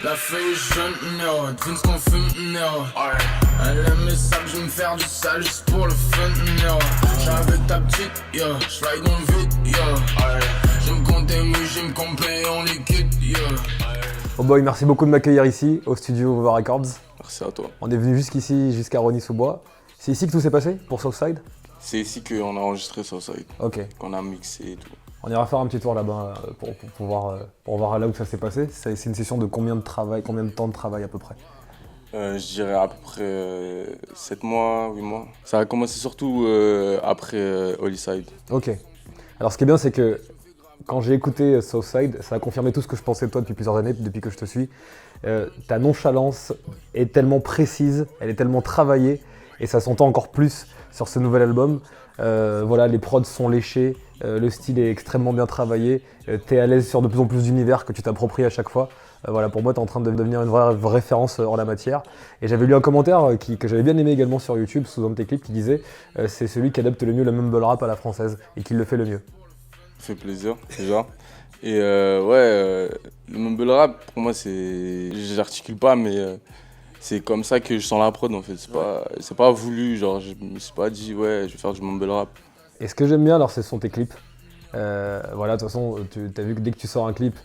La feuille est jeune, no, devine ce qu'on fume, no. Elle aime les sables, je vais me faire du sale juste pour le fun, no. J'suis avec ta petite, yo, j'slide dans le vide, yo. J'aime compter mes j'aime complet en liquide, yo. Oh boy, merci beaucoup de m'accueillir ici, au studio Vova Records. Merci à toi. On est venu jusqu'ici, jusqu'à Rosny-sous-Bois. C'est ici que tout s'est passé, pour Southside? C'est ici qu'on a enregistré Southside, Ok. qu'on a mixé et tout. On ira faire un petit tour là-bas pour voir là où ça s'est passé. C'est une session de combien de temps de travail à peu près? Je dirais à peu près 7 mois, 8 mois. Ça a commencé surtout après Holyside. Ok. Alors ce qui est bien, c'est que quand j'ai écouté Southside, ça a confirmé tout ce que je pensais de toi depuis plusieurs années, depuis que je te suis. Ta nonchalance est tellement précise, elle est tellement travaillée, et ça s'entend encore plus sur ce nouvel album. Voilà, les prods sont léchés, le style est extrêmement bien travaillé, t'es à l'aise sur de plus en plus d'univers que tu t'appropries à chaque fois. Voilà, pour moi, t'es en train de devenir une vraie référence en la matière. Et j'avais lu un commentaire que j'avais bien aimé également sur YouTube, sous un de tes clips, qui disait c'est celui qui adapte le mieux le mumble rap à la française et qui le fait le mieux. Ça fait plaisir, déjà. Et le mumble rap, pour moi, c'est... J'articule pas, mais c'est comme ça que je sens la prod, en fait. C'est pas voulu, genre, je me suis pas dit, ouais, je vais faire du mumble rap. Et ce que j'aime bien, alors, ce sont tes clips. Voilà, de toute façon, t'as vu que dès que tu sors un clip,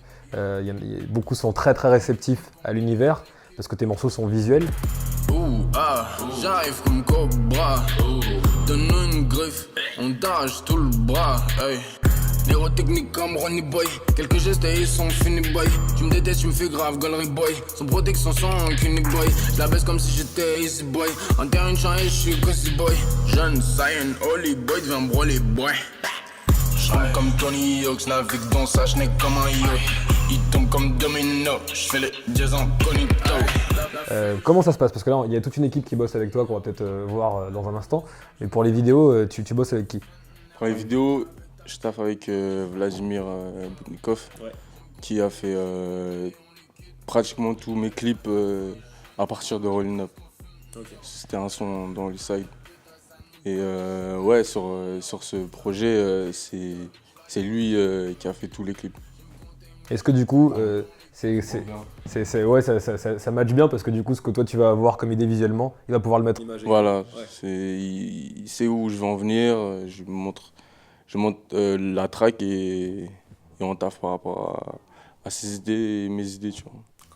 beaucoup sont très réceptifs à l'univers, parce que tes morceaux sont visuels. J'arrive comme Cobra. Donne-nous une griffe, on t'arrache tout le bras. Hey. Pyrotechnique comme Ronnie Boy. Quelques gestes et ils sont finis boy. Tu me détestes, tu me fais grave, galerie boy. Sans protection, sans cuny boy. Je la baisse comme si j'étais easy boy. En terre une champ et je suis cozy boy. Jeune Cyan, Holy Boy, devient broly boy. J'rappe comme Tony Hawk, navigue dans sa chenille comme un yacht. Il tombe comme domino, j'fais les dièses incognito. Comment ça se passe? Parce que là, il y a toute une équipe qui bosse avec toi, qu'on va peut-être voir dans un instant. Mais pour les vidéos, tu bosses avec qui? Pour les vidéos, je taffe avec Vladimir Boudnikov, qui a fait pratiquement tous mes clips à partir de Rollin' Up. Okay. C'était un son dans Holyside. Et ouais, sur ce projet, c'est lui qui a fait tous les clips. Est-ce que du coup, ça match bien parce que du coup, ce que toi tu vas avoir comme idée visuellement, il va pouvoir le mettre. Voilà, ouais. Il sait où je veux en venir, je montre la track et on taffe par rapport à ses idées et mes idées, tu vois.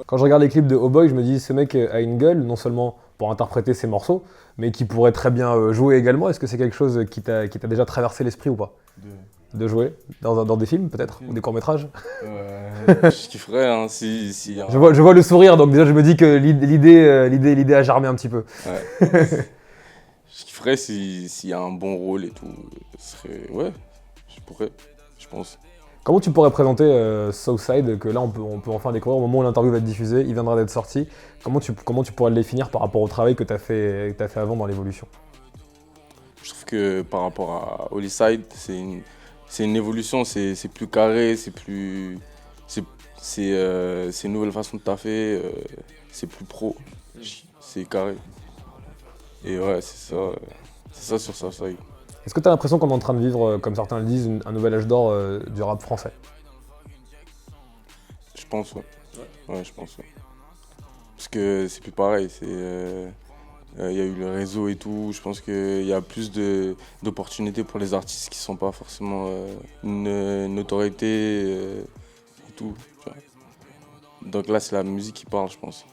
Quand je regarde les clips de Oh Boy, je me dis ce mec a une gueule, non seulement pour interpréter ses morceaux, mais qui pourrait très bien jouer également. Est-ce que c'est quelque chose qui t'a déjà traversé l'esprit ou pas? De jouer dans des films peut-être, ou des courts-métrages? Je kifferais hein, si je vois le sourire, donc déjà je me dis que l'idée a germé un petit peu. Ouais. Je kifferais s'il y a un bon rôle et tout. Ouais, je pourrais, je pense. Comment tu pourrais présenter Southside, que là on peut enfin découvrir au moment où l'interview va être diffusée, il viendra d'être sorti. Comment tu pourrais le définir par rapport au travail que tu as fait avant dans l'évolution? Je trouve que par rapport à Holyside, c'est une évolution, c'est plus carré, c'est une nouvelle façon de taffer, c'est plus pro, c'est carré. Et ouais, c'est ça sur Southside. Est-ce que tu as l'impression qu'on est en train de vivre, comme certains le disent, un nouvel âge d'or du rap français? Je pense, ouais. Ouais, je pense, ouais. Parce que c'est plus pareil, y a eu le réseau et tout, je pense qu'il y a plus d'opportunités pour les artistes qui sont pas forcément une notoriété et tout. Tu vois. Donc là, c'est la musique qui parle, je pense.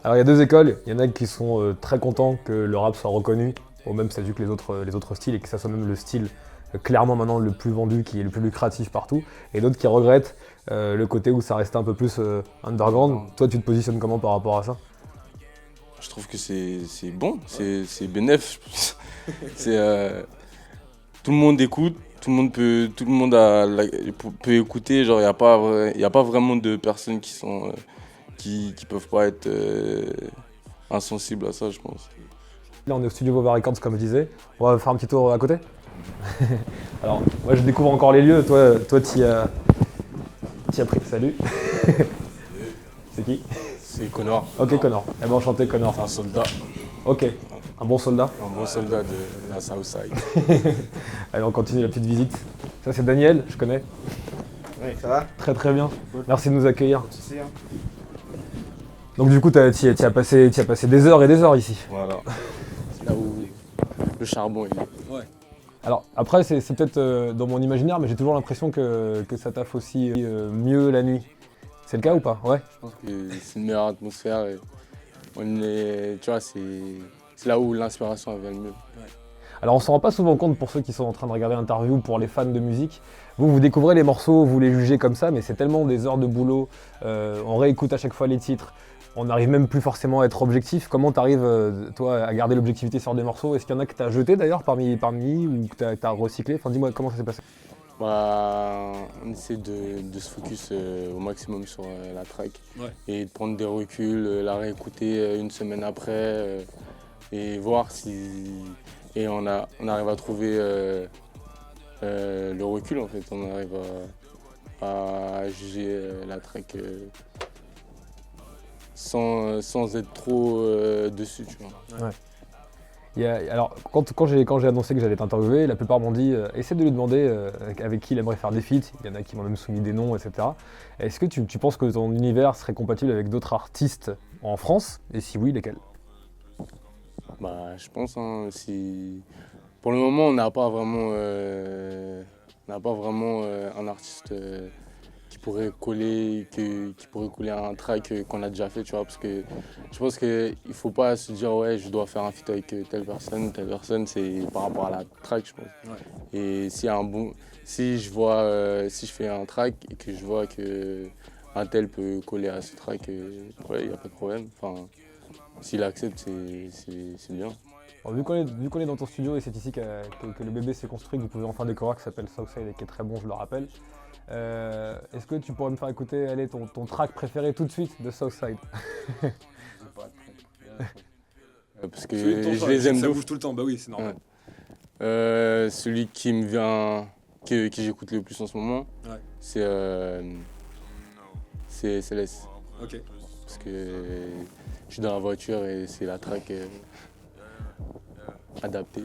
Alors il y a deux écoles, il y en a qui sont très contents que le rap soit reconnu au même statut que les autres styles et que ça soit même le style clairement maintenant le plus vendu, qui est le plus lucratif partout, et d'autres qui regrettent le côté où ça restait un peu plus underground. Toi, tu te positionnes comment par rapport à ça? Je trouve que c'est bon, c'est bénéf. Tout le monde écoute, tout le monde peut écouter. Genre, il n'y a pas vraiment de personnes qui peuvent pas être insensibles à ça, je pense. Là, on est au studio Vova Records, comme je disais. On va faire un petit tour à côté. Alors, moi, je découvre encore les lieux. Toi, t'y as pris. Salut. C'est qui? C'est Connor. Ok, Connor. Eh ben, enchanté, Connor. Un soldat. Ok. Un bon soldat? Un bon soldat de la Southside. Allez, on continue la petite visite. Ça, c'est Daniel, je connais. Oui, ça va? Très bien. Merci de nous accueillir. Pas de soucis, hein. Donc du coup, t'y as passé des heures et des heures ici. Voilà. C'est là où le charbon il est. Ouais. Alors après, c'est peut-être dans mon imaginaire, mais j'ai toujours l'impression que ça taffe aussi mieux la nuit. C'est le cas ou pas? Ouais. Je pense que c'est une meilleure atmosphère et tu vois, c'est là où l'inspiration elle vient le mieux. Ouais. Alors on s'en rend pas souvent compte pour ceux qui sont en train de regarder l'interview, pour les fans de musique. Vous découvrez les morceaux, vous les jugez comme ça, mais c'est tellement des heures de boulot. On réécoute à chaque fois les titres. On n'arrive même plus forcément à être objectif. Comment tu arrives, toi, à garder l'objectivité sur des morceaux? Est-ce qu'il y en a que tu as jeté d'ailleurs parmi ou que tu as recyclé? Enfin, dis-moi comment ça s'est passé. Bah, on essaie de se focus au maximum sur la track et de prendre des reculs, la réécouter une semaine après et voir si on arrive à trouver le recul en fait. On arrive à juger la track sans être trop dessus, tu vois. Ouais. Alors, quand j'ai annoncé que j'allais t'interviewer, la plupart m'ont dit essaie de lui demander avec qui il aimerait faire des feats. Il y en a qui m'ont même soumis des noms, etc. Est-ce que tu penses que ton univers serait compatible avec d'autres artistes en France? Et si oui, lesquels? Bah, je pense. Pour le moment, on n'a pas vraiment, un artiste qui pourrait coller à un track qu'on a déjà fait, tu vois, parce que je pense qu'il ne faut pas se dire ouais je dois faire un feat avec telle personne, c'est par rapport à la track, je pense. Ouais. Et si je fais un track et que je vois que un tel peut coller à ce track, ouais, il n'y a pas de problème. Enfin, s'il accepte, c'est bien. Alors, vu qu'on est dans ton studio et c'est ici que le bébé s'est construit, que vous pouvez enfin découvrir, qui s'appelle Southside et qui est très bon, je le rappelle. Est-ce que tu pourrais me faire écouter ton track préféré tout de suite de Southside? Parce que je les aime. Ça bouge tout le temps, bah oui, c'est normal. Ouais. Celui qui me vient, que j'écoute le plus en ce moment, ouais. C'est Céleste. Ok. Parce que je suis dans la voiture et c'est la track adaptée.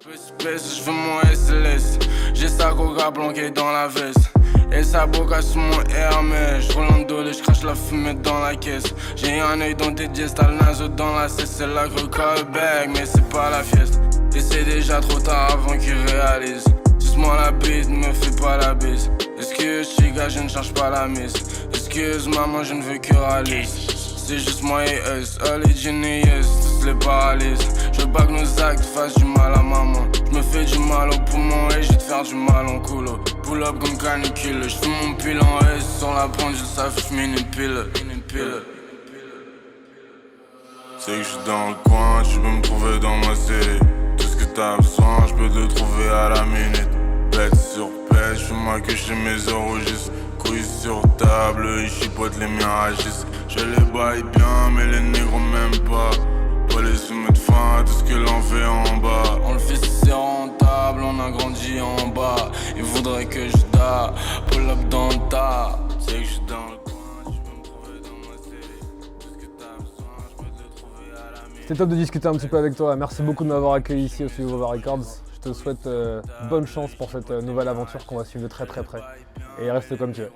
Je veux mon SLS, j'ai sa coca planquée dans la veste. Et sa boca sur mon Hermès. Je roule en dos et je crache la fumée dans la caisse. J'ai un œil dans tes dièses, t'as le naso dans la cesse. C'est la callback, mais c'est pas la fiesta. Et c'est déjà trop tard avant qu'il réalise. Suce-moi la bite, me fais pas la bise. Excuse chica, je ne cherche pas la mise. Excuse maman, je ne veux que réaliser. C'est juste moi et eux, les genius, tous les paralyses. Je veux pas que nos actes fassent du mal à maman. Je me fais du mal au poumon et je vais te faire du mal en coulo. Pull up comme canicule, je fais mon pile en S. Sur la pendule, ça fait une pile. C'est que je suis dans le coin, tu peux me trouver dans ma série. Tout ce que t'as besoin, je peux te le trouver à la minute. Pète sur pète, je fais ma queue chez mes euros juste. Couilles sur table, ils chipotent, les miens agissent. Je les baille bien, mais les négros m'aiment pas. Pas les soumettre de fin, tout ce que l'on fait en bas. On le fait si c'est rentable, on a grandi en bas. Ils voudraient que je da, pull up dans le tas. C'est que je suis dans le coin, tu peux me trouver dans ma série. Tout ce que t'as besoin, je peux te le trouver à la minute. C'était top de discuter un petit peu avec toi. Merci beaucoup de m'avoir accueilli ici au Studio Vova Records. Je te souhaite bonne chance pour cette nouvelle aventure qu'on va suivre de très très près. Et reste comme tu es.